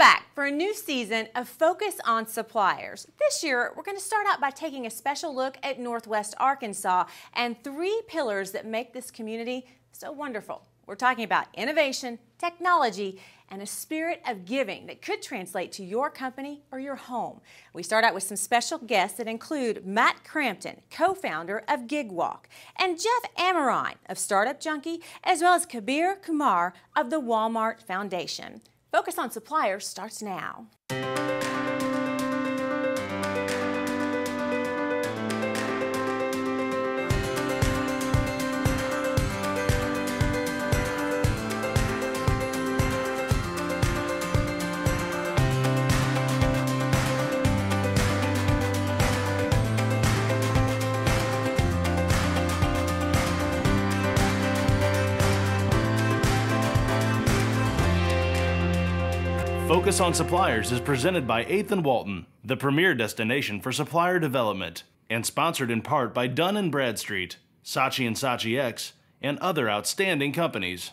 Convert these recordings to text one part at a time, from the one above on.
back for a new season of Focus on Suppliers. This year, we're going to start out by taking a special look at Northwest Arkansas and 3 pillars that make this community so wonderful. We're talking about innovation, technology, and a spirit of giving that could translate to your company or your home. We start out with some special guests that include Matt Crampton, co-founder of Gigwalk, and Jeff Amerine of Startup Junkie, as well as Kabir Kumar of the Walmart Foundation. Focus on Suppliers starts now. Focus on Suppliers is presented by 8th & Walton, the premier destination for supplier development, and sponsored in part by Dun & Bradstreet, Saatchi and Saatchi X, and other outstanding companies.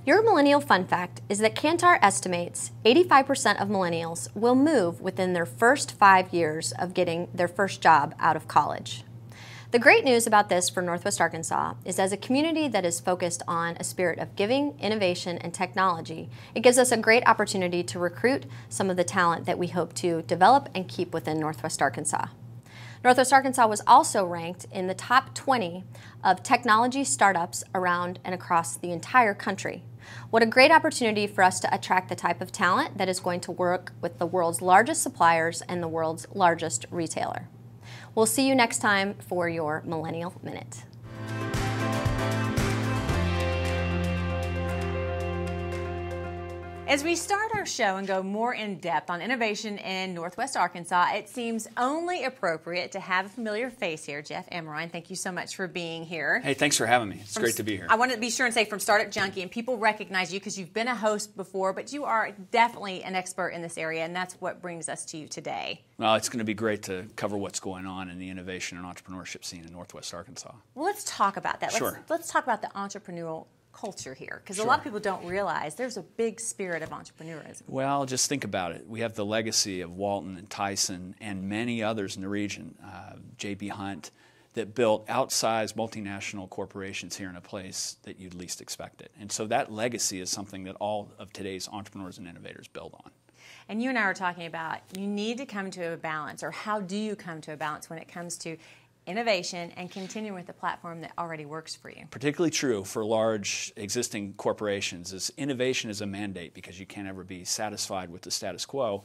Your millennial fun fact is that Kantar estimates 85% of millennials will move within their first 5 years of getting their first job out of college. The great news about this for Northwest Arkansas is as a community that is focused on a spirit of giving, innovation, and technology, it gives us a great opportunity to recruit some of the talent that we hope to develop and keep within Northwest Arkansas. Northwest Arkansas was also ranked in the top 20 of technology startups around and across the entire country. What a great opportunity for us to attract the type of talent that is going to work with the world's largest suppliers and the world's largest retailer. We'll see you next time for your Millennial Minute. As we start our show and go more in depth on innovation in Northwest Arkansas, it seems only appropriate to have a familiar face here. Jeff Amerine, thank you so much for being here. Hey, thanks for having me. It's great to be here. I wanted to be sure and say from Startup Junkie, and people recognize you because you've been a host before, but you are definitely an expert in this area, and that's what brings us to you today. Well, it's going to be great to cover what's going on in the innovation and entrepreneurship scene in Northwest Arkansas. Well, let's talk about that. Sure. Let's talk about the entrepreneurial culture here, because Sure. a lot of people don't realize there's a big spirit of entrepreneurism. Well, just think about it. We have the legacy of Walton and Tyson and many others in the region, J.B. Hunt, that built outsized multinational corporations here in a place that you'd least expect it. And so that legacy is something that all of today's entrepreneurs and innovators build on. And you and I were talking about you need to come to a balance, or how do you come to a balance when it comes to innovation and continuing with the platform that already works for you? Particularly true for large existing corporations is innovation is a mandate because you can't ever be satisfied with the status quo,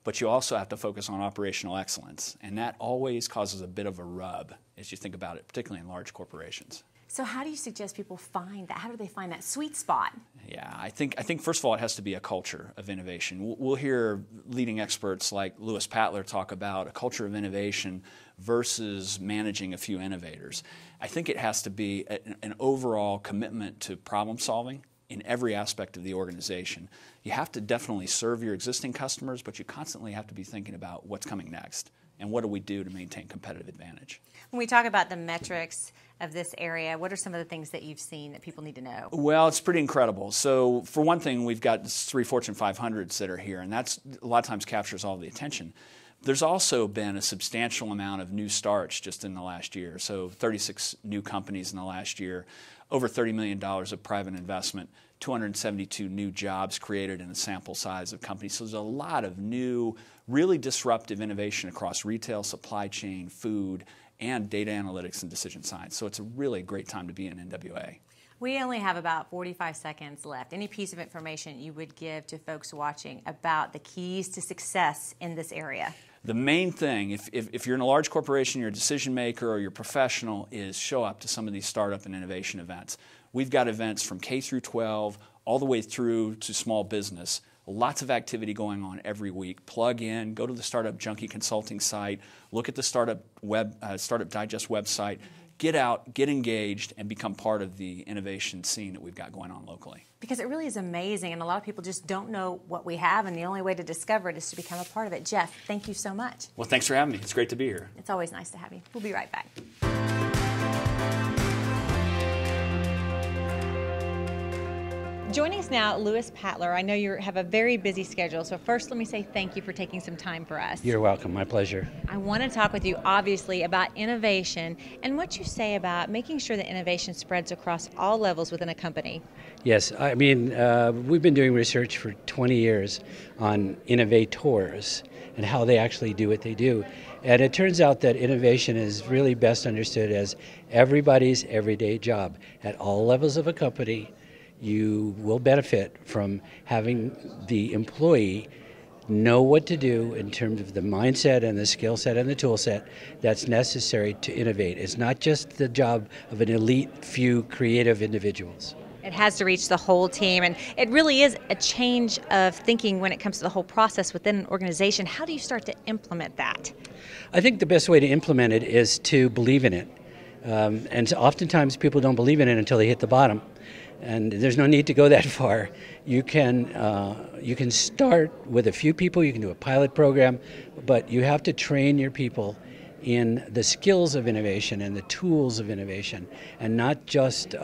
but you also have to focus on operational excellence, and that always causes a bit of a rub as you think about it, particularly in large corporations. So how do you suggest people find that? How do they find that sweet spot? Yeah, I think first of all it has to be a culture of innovation. We'll hear leading experts like Louis Patler talk about a culture of innovation versus managing a few innovators. I think it has to be an overall commitment to problem solving in every aspect of the organization. You have to definitely serve your existing customers, but you constantly have to be thinking about what's coming next and what do we do to maintain competitive advantage. When we talk about the metrics of this area, what are some of the things that you've seen that people need to know? Well, it's pretty incredible. So for one thing, we've got 3 Fortune 500s that are here, and that's a lot of times captures all the attention. There's also been a substantial amount of new starts just in the last year. So 36 new companies in the last year, over $30 million of private investment, 272 new jobs created in a sample size of companies. So there's a lot of new, really disruptive innovation across retail, supply chain, food, and data analytics and decision science. So it's a really great time to be in NWA. We only have about 45 seconds left. Any piece of information you would give to folks watching about the keys to success in this area? The main thing, if you're in a large corporation, you're a decision maker or you're a professional, is show up to some of these startup and innovation events. We've got events from K through 12 all the way through to small business. Lots of activity going on every week. Plug in, go to the Startup Junkie consulting site, look at the Startup Digest website, get out, get engaged, and become part of the innovation scene that we've got going on locally. Because it really is amazing, and a lot of people just don't know what we have, and the only way to discover it is to become a part of it. Jeff, thank you so much. Well, thanks for having me. It's great to be here. It's always nice to have you. We'll be right back. Joining us now, Louis Patler. I know you have a very busy schedule, so first let me say thank you for taking some time for us. You're welcome, my pleasure. I want to talk with you, obviously, about innovation and what you say about making sure that innovation spreads across all levels within a company. Yes, I mean, we've been doing research for 20 years on innovators and how they actually do what they do. And it turns out that innovation is really best understood as everybody's everyday job. At all levels of a company, you will benefit from having the employee know what to do in terms of the mindset and the skill set and the tool set that's necessary to innovate. It's not just the job of an elite few creative individuals. It has to reach the whole team, and it really is a change of thinking when it comes to the whole process within an organization. How do you start to implement that? I think the best way to implement it is to believe in it. And so oftentimes people don't believe in it until they hit the bottom. And there's no need to go that far. You can start with a few people, you can do a pilot program, but you have to train your people in the skills of innovation and the tools of innovation, and not just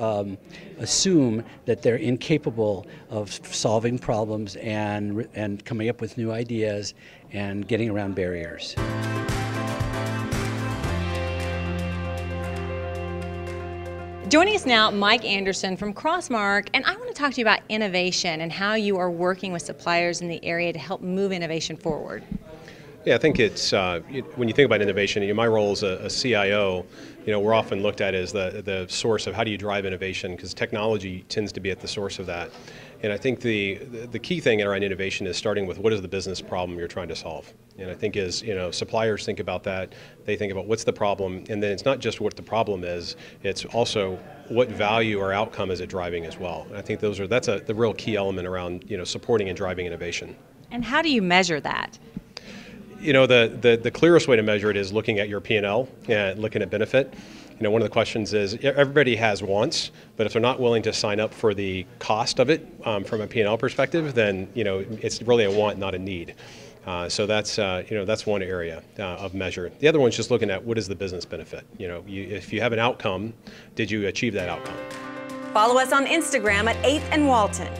assume that they're incapable of solving problems and coming up with new ideas and getting around barriers. Joining us now, Mike Anderson from Crossmark, and I want to talk to you about innovation and how you are working with suppliers in the area to help move innovation forward. Yeah, I think it's, when you think about innovation, my role as a CIO, we're often looked at as the source of how do you drive innovation, because technology tends to be at the source of that. And I think the key thing around innovation is starting with what is the business problem you're trying to solve. And I think as suppliers think about that, they think about what's the problem, and then it's not just what the problem is, it's also what value or outcome is it driving as well. And I think that's the real key element around supporting and driving innovation. And how do you measure that? The clearest way to measure it is looking at your P&L and looking at benefit. One of the questions is everybody has wants, but if they're not willing to sign up for the cost of it from a P&L perspective, then it's really a want, not a need. So that's one area of measure. The other one's just looking at what is the business benefit. If you have an outcome, did you achieve that outcome? Follow us on Instagram at 8th and Walton.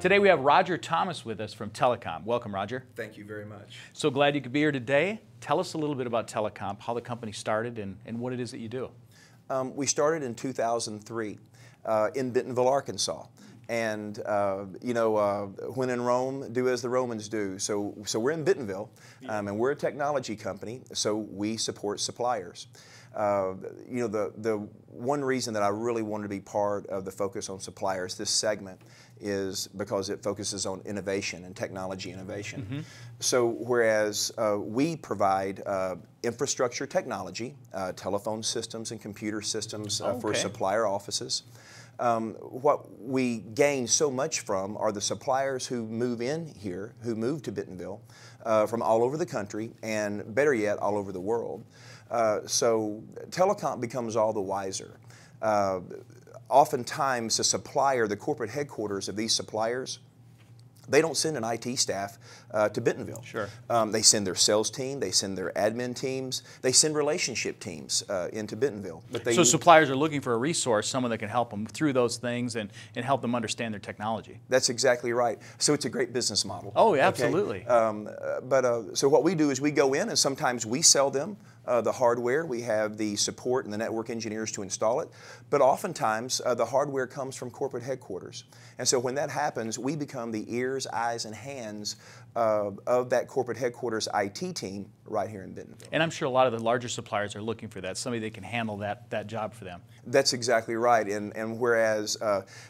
Today we have Roger Thomas with us from Telecomp. Welcome, Roger. Thank you very much. So glad you could be here today. Tell us a little bit about Telecomp, how the company started, and what it is that you do. We started in 2003 in Bentonville, Arkansas. And, when in Rome, do as the Romans do. So we're in Bentonville, and we're a technology company, so we support suppliers. The one reason that I really wanted to be part of the focus on suppliers, this segment, is because it focuses on innovation and technology innovation. Mm-hmm. So whereas we provide infrastructure technology, telephone systems and computer systems for supplier offices, what we gain so much from are the suppliers who move in here, who move to Bentonville from all over the country, and better yet, all over the world. So Telecomp becomes all the wiser. Oftentimes, the supplier, the corporate headquarters of these suppliers, they don't send an IT staff to Bentonville. Sure. They send their sales team, they send their admin teams, they send relationship teams into Bentonville. So suppliers are looking for a resource, someone that can help them through those things and help them understand their technology. That's exactly right. So it's a great business model. Oh, yeah, absolutely. So what we do is we go in and sometimes we sell them the hardware. We have the support and the network engineers to install it. But oftentimes, the hardware comes from corporate headquarters. And so when that happens, we become the ears, eyes, and hands of that corporate headquarters IT team right here in Bentonville. And I'm sure a lot of the larger suppliers are looking for that, somebody that can handle that job for them. That's exactly right. And whereas,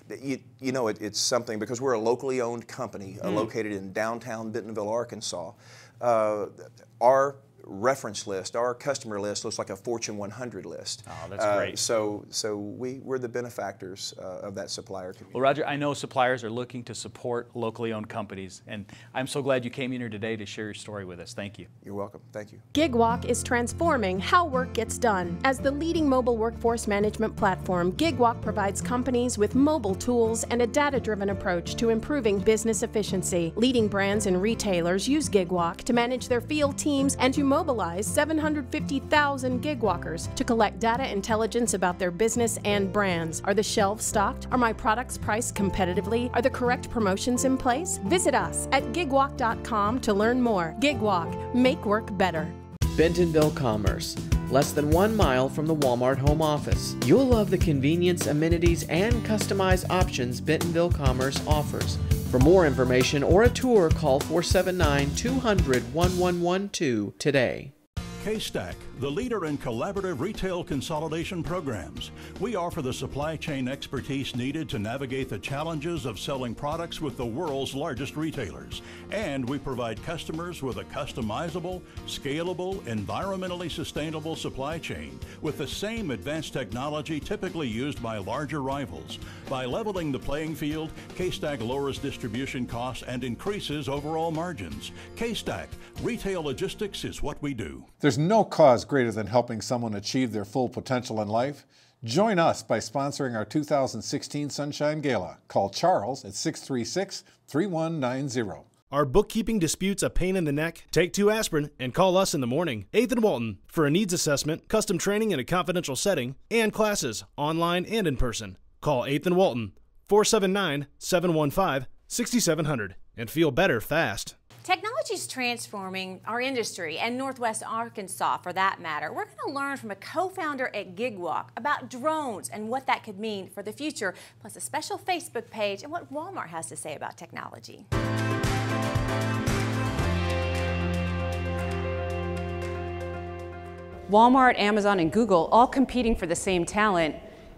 it's something, because we're a locally owned company located in downtown Bentonville, Arkansas, our reference list, our customer list looks like a Fortune 100 list. Oh, that's great. So we're the benefactors of that supplier community. Well, Roger, I know suppliers are looking to support locally owned companies, and I'm so glad you came in here today to share your story with us. Thank you. You're welcome. Thank you. Gigwalk is transforming how work gets done. As the leading mobile workforce management platform, Gigwalk provides companies with mobile tools and a data-driven approach to improving business efficiency. Leading brands and retailers use Gigwalk to manage their field teams and to mobilize 750,000 Gigwalkers to collect data intelligence about their business and brands. Are the shelves stocked? Are my products priced competitively? Are the correct promotions in place? Visit us at gigwalk.com to learn more. Gigwalk, make work better. Bentonville Commerce, less than 1 mile from the Walmart home office. You'll love the convenience, amenities, and customized options Bentonville Commerce offers. For more information or a tour, call 479-200-1112 today. K-Stack, the leader in collaborative retail consolidation programs. We offer the supply chain expertise needed to navigate the challenges of selling products with the world's largest retailers. And we provide customers with a customizable, scalable, environmentally sustainable supply chain with the same advanced technology typically used by larger rivals. By leveling the playing field, K-Stack lowers distribution costs and increases overall margins. K-Stack, retail logistics is what we do. There's no cause greater than helping someone achieve their full potential in life. Join us by sponsoring our 2016 Sunshine Gala. Call Charles at 636-3190. Are bookkeeping disputes a pain in the neck? Take 2 aspirin and call us in the morning. 8th and Walton for a needs assessment, custom training in a confidential setting, and classes online and in person. Call 8th and Walton 479-715-6700 and feel better fast. Technology is transforming our industry and Northwest Arkansas for that matter. We're going to learn from a co-founder at Gigwalk about drones and what that could mean for the future, plus a special Facebook page and what Walmart has to say about technology. Walmart, Amazon, and Google all competing for the same talent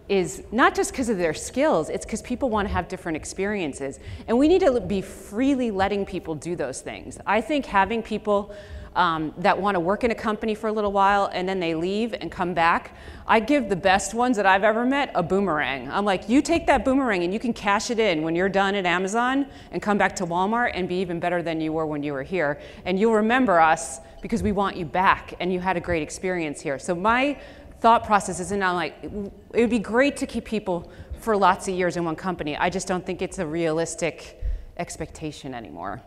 is not just because of their skills, it's because people want to have different experiences. And we need to be freely letting people do those things. I think having people that want to work in a company for a little while and then they leave and come back, I give the best ones that I've ever met a boomerang. I'm like, you take that boomerang and you can cash it in when you're done at Amazon and come back to Walmart and be even better than you were when you were here. And you'll remember us because we want you back and you had a great experience here. So my thought process isn't now like, it would be great to keep people for lots of years in one company. I just don't think it's a realistic expectation anymore.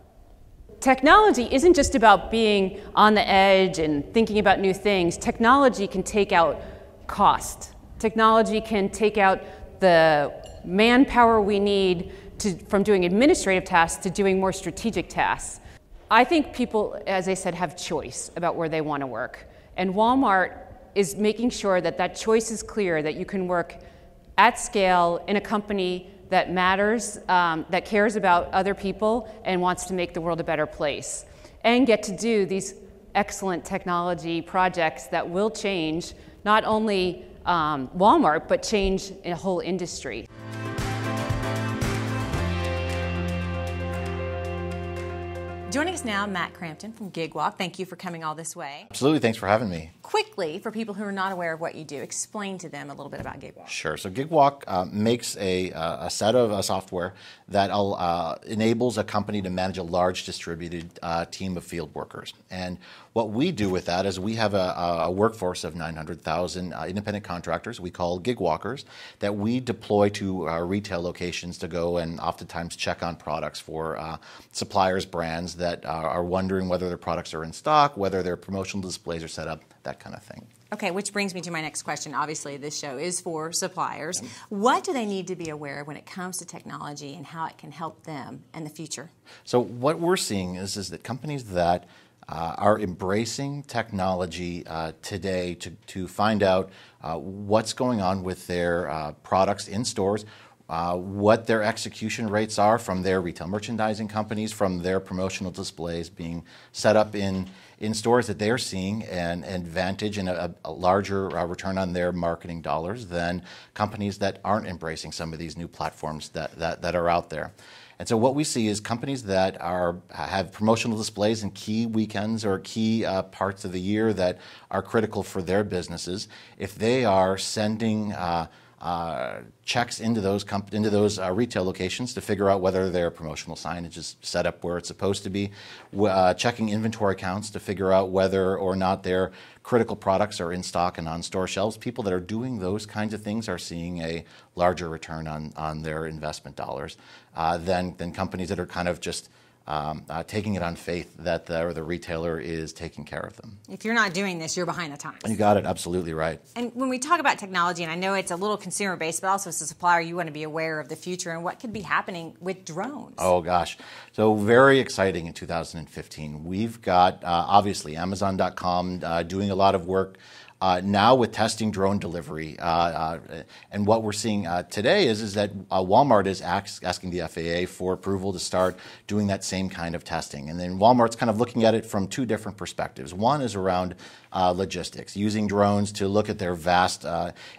Technology isn't just about being on the edge and thinking about new things. Technology can take out cost. Technology can take out the manpower we need from doing administrative tasks to doing more strategic tasks. I think people, as I said, have choice about where they want to work. And Walmart is making sure that that choice is clear, that you can work at scale in a company that matters, that cares about other people and wants to make the world a better place, and get to do these excellent technology projects that will change not only Walmart, but change a whole industry. Joining us now, Matt Crampton from Gigwalk. Thank you for coming all this way. Absolutely, thanks for having me. Quickly, for people who are not aware of what you do, explain to them a little bit about Gigwalk. Sure. So Gigwalk makes a set of software that enables a company to manage a large distributed team of field workers. And what we do with that is we have a workforce of 900,000 independent contractors we call Gigwalkers that we deploy to our retail locations to go and oftentimes check on products for suppliers, brands that are wondering whether their products are in stock, whether their promotional displays are set up, that kind of thing. Okay, which brings me to my next question. Obviously, this show is for suppliers. Yeah. What do they need to be aware of when it comes to technology and how it can help them in the future? So what we're seeing is that companies that are embracing technology today to find out what's going on with their products in stores, what their execution rates are from their retail merchandising companies, from their promotional displays being set up in stores, that they're seeing an advantage and a larger return on their marketing dollars than companies that aren't embracing some of these new platforms that are out there. And so what we see is companies that have promotional displays in key weekends or key parts of the year that are critical for their businesses. If they are sending checks into those retail locations to figure out whether their promotional signage is set up where it's supposed to be, checking inventory counts to figure out whether or not their critical products are in stock and on store shelves. People that are doing those kinds of things are seeing a larger return on their investment dollars than companies that are kind of just taking it on faith that the retailer is taking care of them. If you're not doing this, you're behind the times. You got it, absolutely right. And when we talk about technology, and I know it's a little consumer-based, but also as a supplier, you want to be aware of the future and what could be happening with drones. Oh gosh, so very exciting in 2015. We've got obviously Amazon.com doing a lot of work now with testing drone delivery. And what we're seeing today is that Walmart is asking the FAA for approval to start doing that same kind of testing. And then Walmart's kind of looking at it from two different perspectives. One is around logistics, using drones to look at their vast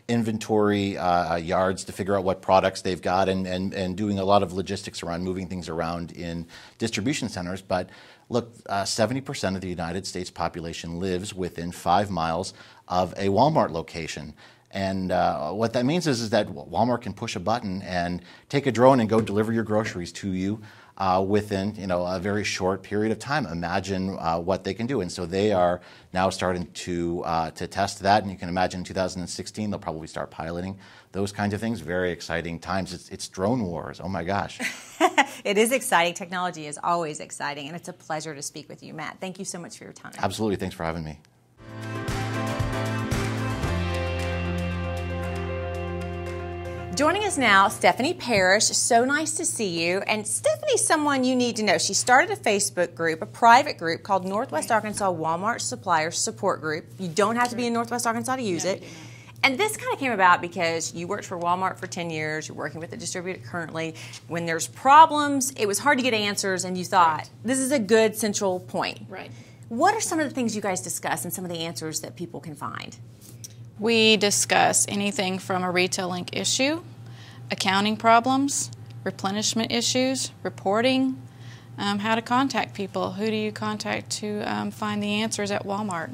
inventory yards to figure out what products they've got, and doing a lot of logistics around moving things around in distribution centers. But look, 70% of the United States population lives within 5 miles of a Walmart location. And what that means is that Walmart can push a button and take a drone and go deliver your groceries to you within a very short period of time. Imagine what they can do. And so they are now starting to test that. And you can imagine in 2016 they'll probably start piloting those kinds of things. Very exciting times. It's drone wars. Oh my gosh. It is exciting. Technology is always exciting, and it's a pleasure to speak with you, Matt. Thank you so much for your time. Absolutely. Thanks for having me. Joining us now, Stephanie Parish. So nice to see you. And Stephanie's someone you need to know. She started a Facebook group, a private group called Northwest Arkansas Walmart Suppliers Support Group. You don't have to be in Northwest Arkansas to use it. And this kind of came about because you worked for Walmart for 10 years. You're working with a distributor currently. When there's problems, it was hard to get answers, and you thought, this is a good central point. Right. What are some of the things you guys discuss and some of the answers that people can find? We discuss anything from a retail link issue, accounting problems, replenishment issues, reporting, how to contact people. Who do you contact to find the answers at Walmart?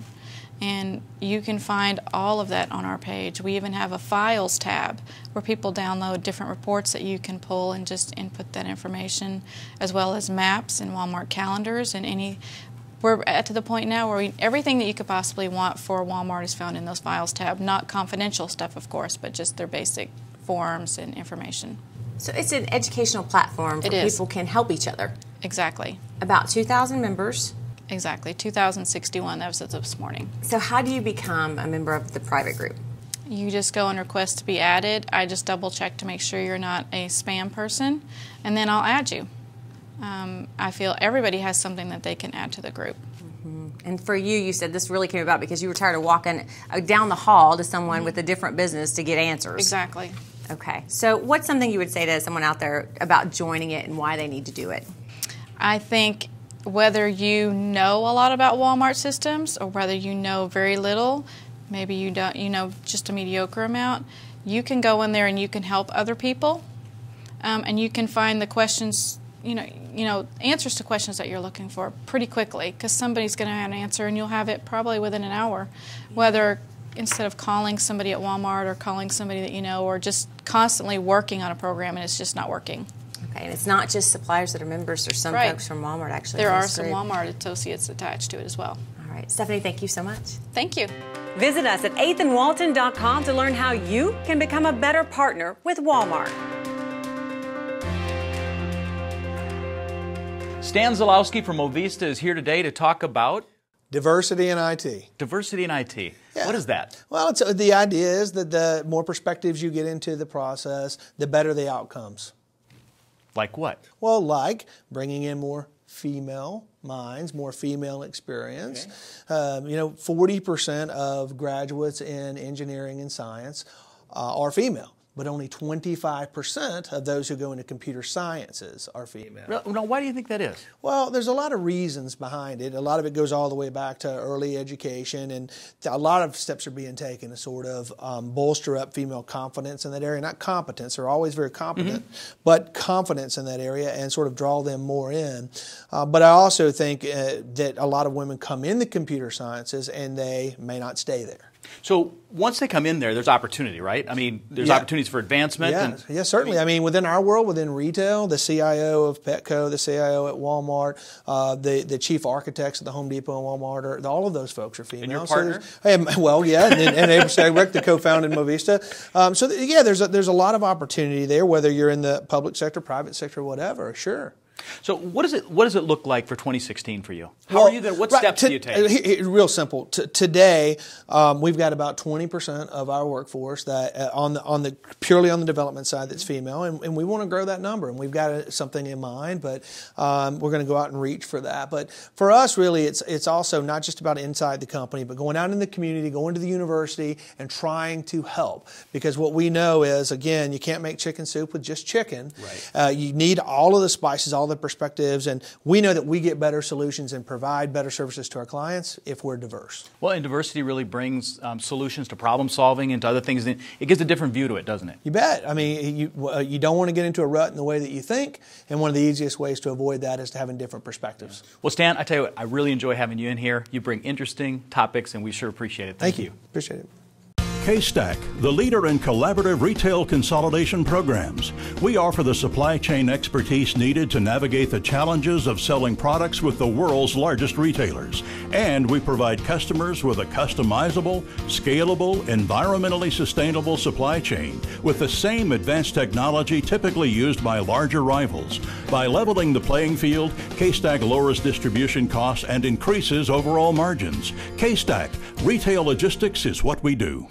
And you can find all of that on our page. We even have a files tab where people download different reports that you can pull and just input that information, as well as maps and Walmart calendars and we're to the point now where everything that you could possibly want for Walmart is found in those files tab. Not confidential stuff, of course, but just their basic forms and information. So it's an educational platform where people can help each other. Exactly. About 2,000 members. Exactly. 2,061, that was this morning. So how do you become a member of the private group? You just go and request to be added. I just double check to make sure you're not a spam person, and then I'll add you. I feel everybody has something that they can add to the group. Mm-hmm. And for you, you said this really came about because you were tired of walking down the hall to someone with a different business to get answers. Exactly. Okay. So what's something you would say to someone out there about joining it and why they need to do it? I think whether you know a lot about Walmart systems or whether you know very little, maybe you don't, just a mediocre amount, you can go in there and you can help other people, and you can find the questions, answers to questions that you're looking for pretty quickly, because somebody's going to have an answer and you'll have it probably within an hour, whether instead of calling somebody at Walmart or calling somebody that you know, or just constantly working on a program and it's just not working. Okay, and it's not just suppliers that are members. There's some folks from Walmart actually. There are some Walmart associates attached to it as well. All right, Stephanie, thank you so much. Thank you. Visit us at 8thandwalton.com to learn how you can become a better partner with Walmart. Stan Zylowski from Movista is here today to talk about diversity in IT. Diversity in IT. Yeah. What is that? Well, the idea is that the more perspectives you get into the process, the better the outcomes. Like what? Well, like bringing in more female minds, more female experience. Okay. 40% of graduates in engineering and science are female, but only 25% of those who go into computer sciences are female. Now, why do you think that is? Well, there's a lot of reasons behind it. A lot of it goes all the way back to early education, and a lot of steps are being taken to sort of bolster up female confidence in that area. Not competence, they're always very competent, but confidence in that area and sort of draw them more in. But I also think that a lot of women come into computer sciences and they may not stay there. So once they come in there, there's opportunity, right? I mean, there's opportunities for advancement. Yeah, certainly. I mean, within our world, within retail, the CIO of Petco, the CIO at Walmart, the chief architects at the Home Depot and Walmart, all of those folks are female. And your partner? And Abe Stegwick, the co-founded Movista. There's a lot of opportunity there, whether you're in the public sector, private sector, whatever, sure. So what does it look like for 2016 for you? How are you going? What steps do you take? Real simple. Today, we've got about 20% of our workforce that purely on the development side that's female, and we want to grow that number. And we've got something in mind, but we're going to go out and reach for that. But for us, really, it's also not just about inside the company, but going out in the community, going to the university, and trying to help. Because what we know is, again, you can't make chicken soup with just chicken. Right. You need all of the spices, all the perspectives, and we know that we get better solutions and provide better services to our clients if we're diverse. Well, and diversity really brings solutions to problem solving and to other things. It gives a different view to it, doesn't it? You bet. I mean, you don't want to get into a rut in the way that you think, and one of the easiest ways to avoid that is to having different perspectives. Yeah. Well, Stan, I tell you what, I really enjoy having you in here. You bring interesting topics, and we sure appreciate it. Thank you. Appreciate it. K-Stack, the leader in collaborative retail consolidation programs. We offer the supply chain expertise needed to navigate the challenges of selling products with the world's largest retailers. And we provide customers with a customizable, scalable, environmentally sustainable supply chain with the same advanced technology typically used by larger rivals. By leveling the playing field, K-Stack lowers distribution costs and increases overall margins. K-Stack, retail logistics is what we do.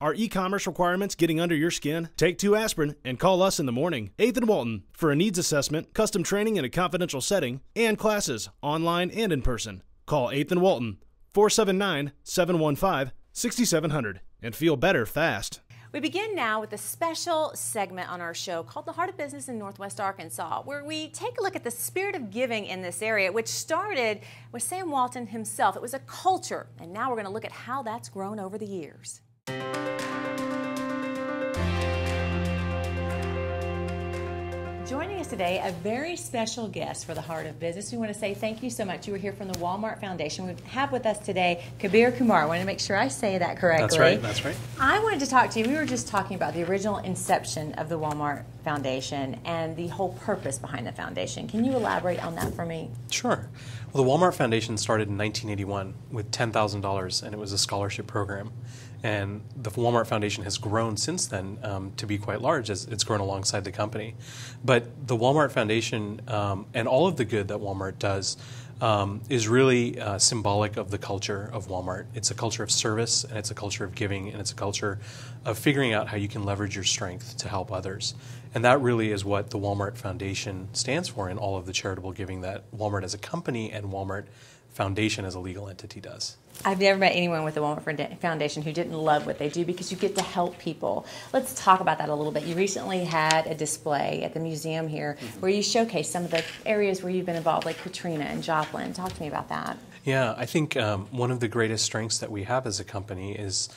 Are e-commerce requirements getting under your skin? Take 2 aspirin and call us in the morning. 8th and Walton for a needs assessment, custom training in a confidential setting, and classes online and in person. Call 8th and Walton 479-715-6700 and feel better fast. We begin now with a special segment on our show called The Heart of Business in Northwest Arkansas, where we take a look at the spirit of giving in this area, which started with Sam Walton himself. It was a culture, and now we're going to look at how that's grown over the years. Joining us today, a very special guest for the Heart of Business. We want to say thank you so much. You were here from the Walmart Foundation. We have with us today Kabir Kumar. I want to make sure I say that correctly. That's right, that's right. I wanted to talk to you. We were just talking about the original inception of the Walmart Foundation and the whole purpose behind the foundation. Can you elaborate on that for me? Sure. Well, the Walmart Foundation started in 1981 with $10,000, and it was a scholarship program. And the Walmart Foundation has grown since then to be quite large as it's grown alongside the company. But the Walmart Foundation and all of the good that Walmart does is really symbolic of the culture of Walmart. It's a culture of service, and it's a culture of giving, and it's a culture of figuring out how you can leverage your strength to help others. And that really is what the Walmart Foundation stands for in all of the charitable giving that Walmart as a company and Walmart Foundation as a legal entity does. I've never met anyone with the Walmart Foundation who didn't love what they do because you get to help people. Let's talk about that a little bit. You recently had a display at the museum here where you showcased some of the areas where you've been involved, like Katrina and Joplin. Talk to me about that. Yeah, I think one of the greatest strengths that we have as a company is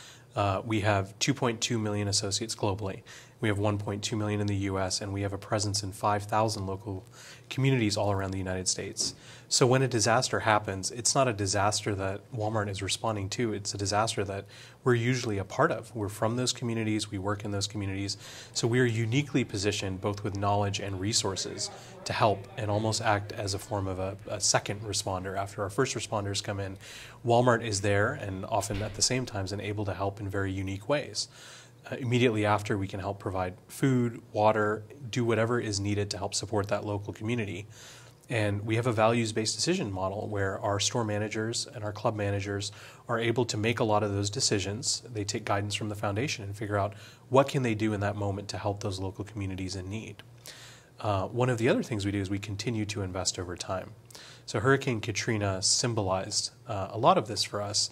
we have 2.2 million associates globally. We have 1.2 million in the U.S., and we have a presence in 5,000 local communities all around the United States. So when a disaster happens, it's not a disaster that Walmart is responding to. It's a disaster that we're usually a part of. We're from those communities. We work in those communities. So we are uniquely positioned both with knowledge and resources to help and almost act as a form of a second responder. After our first responders come in, Walmart is there and often at the same time and able to help in very unique ways. Immediately after, we can help provide food, water, do whatever is needed to help support that local community. And we have a values-based decision model where our store managers and our club managers are able to make a lot of those decisions. They take guidance from the foundation and figure out what can they do in that moment to help those local communities in need. One of the other things we do is we continue to invest over time. So Hurricane Katrina symbolized a lot of this for us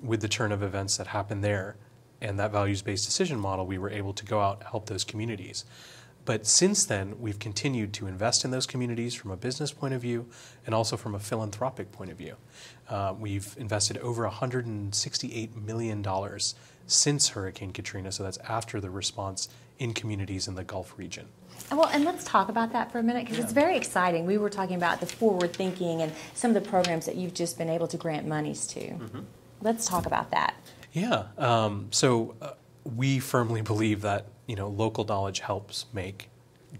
with the turn of events that happened there. And that values-based decision model, we were able to go out and help those communities. But since then, we've continued to invest in those communities from a business point of view and also from a philanthropic point of view. We've invested over $168 million since Hurricane Katrina, so that's after the response in communities in the Gulf region. Well, and let's talk about that for a minute because it's very exciting. We were talking about the forward thinking and some of the programs that you've just been able to grant monies to. Let's talk about that. Yeah, so we firmly believe that local knowledge helps make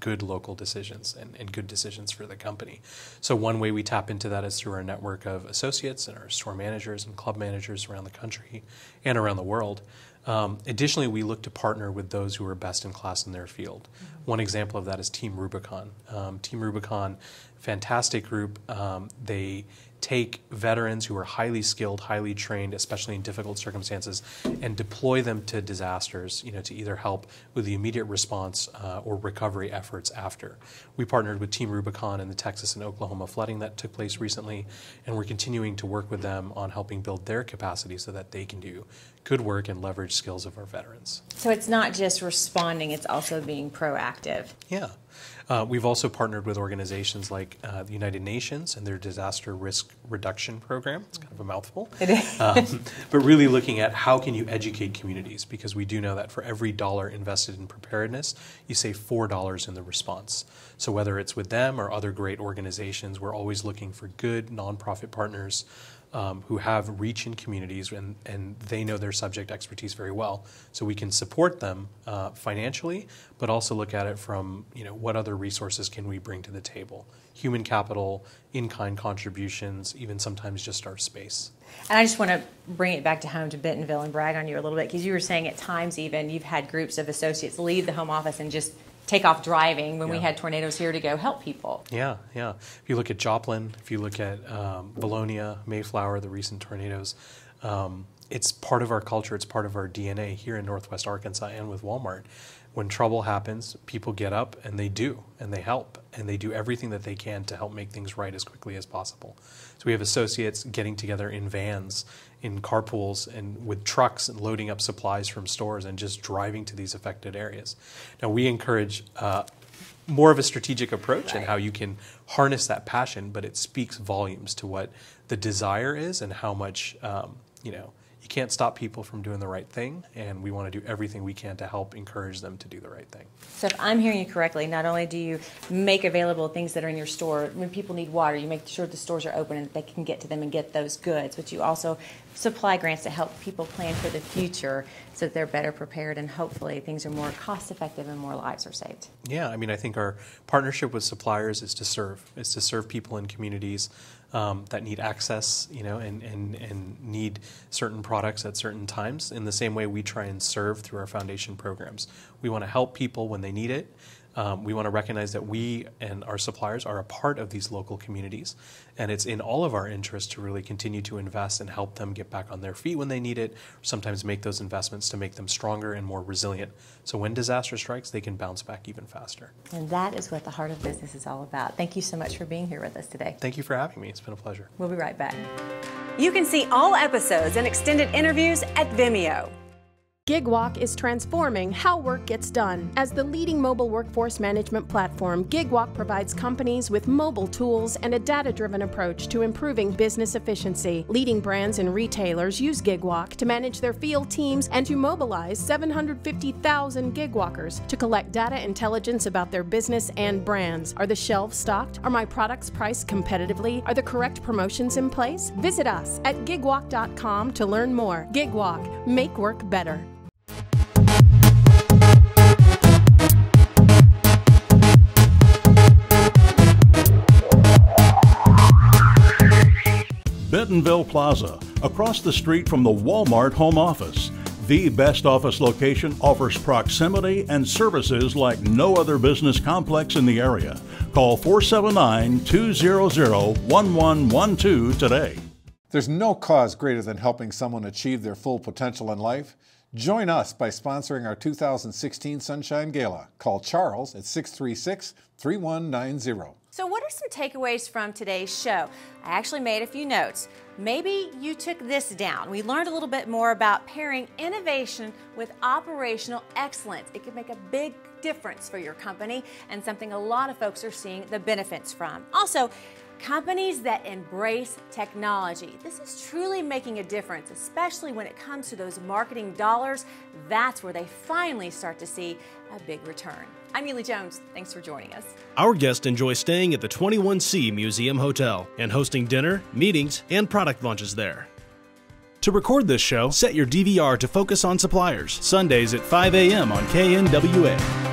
good local decisions and good decisions for the company. So one way we tap into that is through our network of associates and our store managers and club managers around the country and around the world. Additionally, we look to partner with those who are best in class in their field. One example of that is Team Rubicon. Team Rubicon, fantastic group. They take veterans who are highly skilled, highly trained, especially in difficult circumstances, and deploy them to disasters, to either help with the immediate response or recovery efforts after. We partnered with Team Rubicon in the Texas and Oklahoma flooding that took place recently, and we're continuing to work with them on helping build their capacity so that they can do good work and leverage skills of our veterans. So it's not just responding, it's also being proactive. Yeah. We've also partnered with organizations like the United Nations and their Disaster Risk Reduction Program. It's kind of a mouthful. It is. But really looking at how can you educate communities, because we do know that for every $1 invested in preparedness, you save $4 in the response. So whether it's with them or other great organizations, we're always looking for good nonprofit partners who have reach in communities and they know their subject expertise very well. So we can support them financially, but also look at it from, what other resources can we bring to the table? Human capital, in-kind contributions, even sometimes just our space. And I just want to bring it back to home to Bentonville and brag on you a little bit, because you were saying at times even you've had groups of associates leave the home office and just take off driving when we had tornadoes here to go help people. Yeah. If you look at Joplin, if you look at Bologna, Mayflower, the recent tornadoes, it's part of our culture, it's part of our DNA here in Northwest Arkansas and with Walmart. When trouble happens, people get up and they do, and they help, and they do everything that they can to help make things right as quickly as possible. So we have associates getting together in vans, in carpools, and with trucks and loading up supplies from stores and just driving to these affected areas. Now we encourage more of a strategic approach and how you can harness that passion, but it speaks volumes to what the desire is and how much, you can't stop people from doing the right thing, and we want to do everything we can to help encourage them to do the right thing. So if I'm hearing you correctly, not only do you make available things that are in your store, when people need water, you make sure the stores are open and they can get to them and get those goods, but you also supply grants to help people plan for the future so that they're better prepared and hopefully things are more cost effective and more lives are saved. Yeah, I think our partnership with suppliers is to serve people in communities that need access, and need certain products at certain times. In the same way we try and serve through our foundation programs. We want to help people when they need it. We want to recognize that we and our suppliers are a part of these local communities, and it's in all of our interests to really continue to invest and help them get back on their feet when they need it, or sometimes make those investments to make them stronger and more resilient. So when disaster strikes, they can bounce back even faster. And that is what the Heart of Business is all about. Thank you so much for being here with us today. Thank you for having me. It's been a pleasure. We'll be right back. You can see all episodes and extended interviews at Vimeo. Gigwalk is transforming how work gets done. As the leading mobile workforce management platform, Gigwalk provides companies with mobile tools and a data-driven approach to improving business efficiency. Leading brands and retailers use Gigwalk to manage their field teams and to mobilize 750,000 Gigwalkers to collect data intelligence about their business and brands. Are the shelves stocked? Are my products priced competitively? Are the correct promotions in place? Visit us at gigwalk.com to learn more. Gigwalk, make work better. Bentonville Plaza, across the street from the Walmart home office. The best office location offers proximity and services like no other business complex in the area. Call 479-200-1112 today. There's no cause greater than helping someone achieve their full potential in life. Join us by sponsoring our 2016 Sunshine Gala. Call Charles at 636-3190. So what are some takeaways from today's show? I actually made a few notes. Maybe you took this down. We learned a little bit more about pairing innovation with operational excellence. It could make a big difference for your company and something a lot of folks are seeing the benefits from. Also, companies that embrace technology. This is truly making a difference, especially when it comes to those marketing dollars. That's where they finally start to see a big return. I'm Neile Jones. Thanks for joining us. Our guests enjoy staying at the 21C Museum Hotel and hosting dinner, meetings, and product launches there. To record this show, set your DVR to Focus on Suppliers, Sundays at 5 a.m. on KNWA.